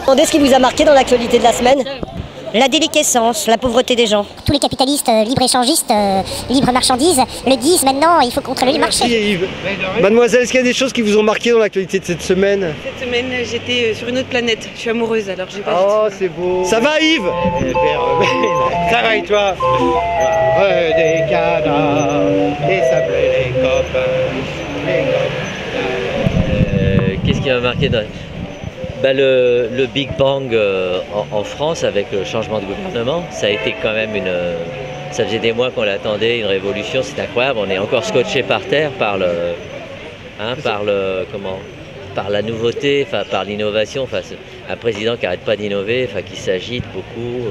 Demandez ce qui vous a marqué dans l'actualité de la semaine. La déliquescence, la pauvreté des gens. Tous les capitalistes libre-échangistes, libre-marchandises le disent maintenant, il faut contrôler le marché. Merci Yves. Mademoiselle, est-ce qu'il y a des choses qui vous ont marqué dans l'actualité de cette semaine? Cette semaine, j'étais sur une autre planète. Je suis amoureuse, alors j'ai pas... Oh, c'est beau. Ça va Yves? Ça va et toi? Des cadavres, et sabler les copains, Qu'est-ce qui m'a marqué dans... le Big Bang en France avec le changement de gouvernement, ça a été quand même ça faisait des mois qu'on l'attendait, une révolution, c'est incroyable. On est encore scotché par terre par la nouveauté, par l'innovation. Un président qui n'arrête pas d'innover, qui s'agite beaucoup.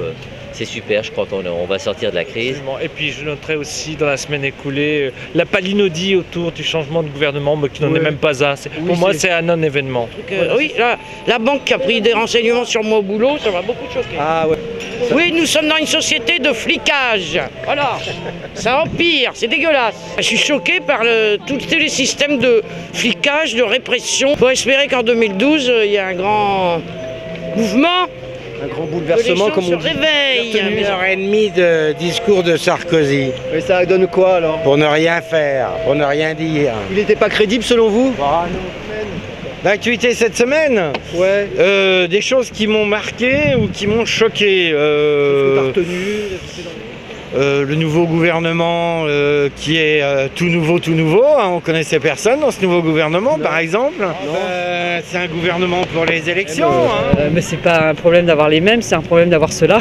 C'est super, je crois qu'on va sortir de la crise. Et puis je noterai aussi dans la semaine écoulée la palinodie autour du changement de gouvernement, mais qui n'en est même pas un. Pour moi, c'est un non-événement. Oui, la banque qui a pris des renseignements sur moi au boulot, ça m'a beaucoup choqué. Ah ouais. Oui, nous sommes dans une société de flicage. Voilà, ça empire, c'est dégueulasse. Je suis choqué par tous les systèmes de flicage, de répression. Il faut espérer qu'en 2012, il y a un grand mouvement. Un grand bouleversement, comme on dit. Réveille. 1h30 de discours de Sarkozy. Mais ça donne quoi alors? Pour ne rien faire, pour ne rien dire. Il n'était pas crédible selon vous? L'actualité cette semaine? Ouais. Des choses qui m'ont marqué ou qui m'ont choqué. Le nouveau gouvernement qui est tout nouveau. Hein, on connaissait personne dans ce nouveau gouvernement, par exemple. C'est un gouvernement pour les élections. Mais c'est pas un problème d'avoir les mêmes, c'est un problème d'avoir ceux-là.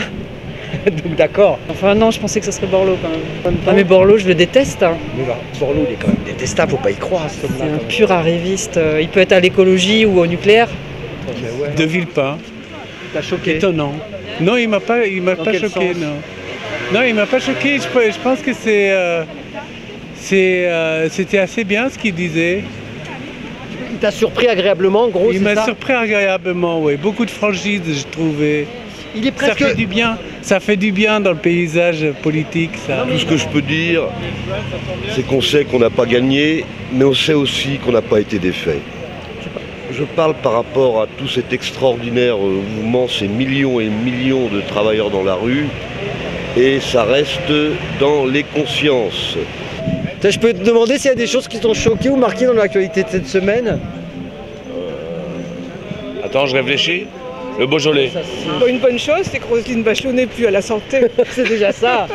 Donc d'accord. Enfin non, je pensais que ça serait Borloo quand même. Ah, mais Borloo, je le déteste. Mais Borloo, il est quand même détestable, faut pas y croire. C'est un pur arriviste. Il peut être à l'écologie ou au nucléaire. De Villepin. T'as choqué? Étonnant. Non, il m'a pas choqué, non. Non, il m'a pas choqué. Je pense que c'était assez bien ce qu'il disait. Il t'a surpris agréablement, en gros? Il m'a surpris agréablement, oui. Beaucoup de franchise, j'ai trouvé. Il est presque... Ça fait du bien. Ça fait du bien dans le paysage politique, ça. Tout ce que je peux dire, c'est qu'on sait qu'on n'a pas gagné, mais on sait aussi qu'on n'a pas été défait. Je parle par rapport à tout cet extraordinaire mouvement, ces millions et millions de travailleurs dans la rue, et ça reste dans les consciences. Je peux te demander s'il y a des choses qui t'ont choqué ou marqué dans l'actualité de cette semaine? Attends, je réfléchis. Le Beaujolais. Une bonne chose, c'est que Roselyne Bachelot n'est plus à la santé. C'est déjà ça.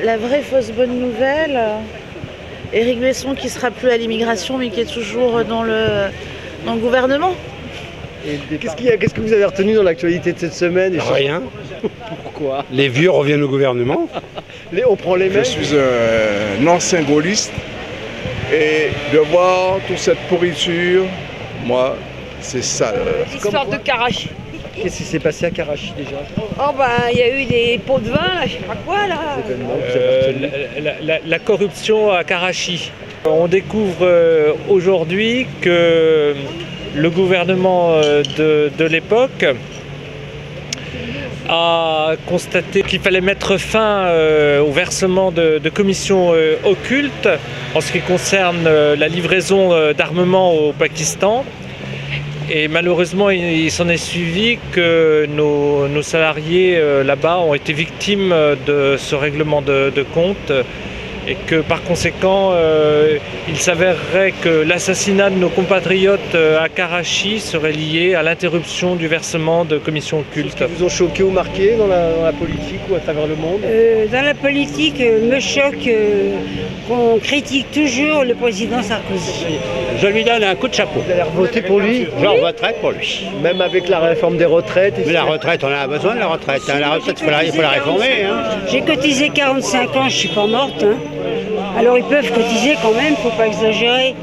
La vraie fausse bonne nouvelle, Éric Besson qui sera plus à l'immigration mais qui est toujours dans le gouvernement. Qu'est-ce que vous avez retenu dans l'actualité de cette semaine? Rien. Pourquoi? Les vieux reviennent au gouvernement. On prend les mêmes. Je suis un ancien gaulliste et de voir toute cette pourriture, moi, c'est sale. L'histoire de Karachi. Qu'est-ce qui s'est passé à Karachi déjà? Oh il y a eu des pots de vin, là, je sais pas quoi là. La corruption à Karachi. On découvre aujourd'hui que le gouvernement de l'époque a constaté qu'il fallait mettre fin au versement de commissions occultes en ce qui concerne la livraison d'armements au Pakistan. Et malheureusement, il s'en est suivi que nos salariés là-bas ont été victimes de ce règlement de compte et que par conséquent, il s'avérerait que l'assassinat de nos compatriotes à Karachi serait lié à l'interruption du versement de commissions occultes. Qui vous ont choqué ou marqué dans la politique ou à travers le monde? Dans la politique, me choque qu'on critique toujours le président Sarkozy. Je lui donne un coup de chapeau. Vous allez voter pour lui? Je voterai pour lui. Même avec la réforme des retraites? Mais la retraite, on a besoin de la retraite. La retraite, il faut la réformer. J'ai cotisé 45 ans, je suis pas morte. Alors ils peuvent cotiser quand même, faut pas exagérer.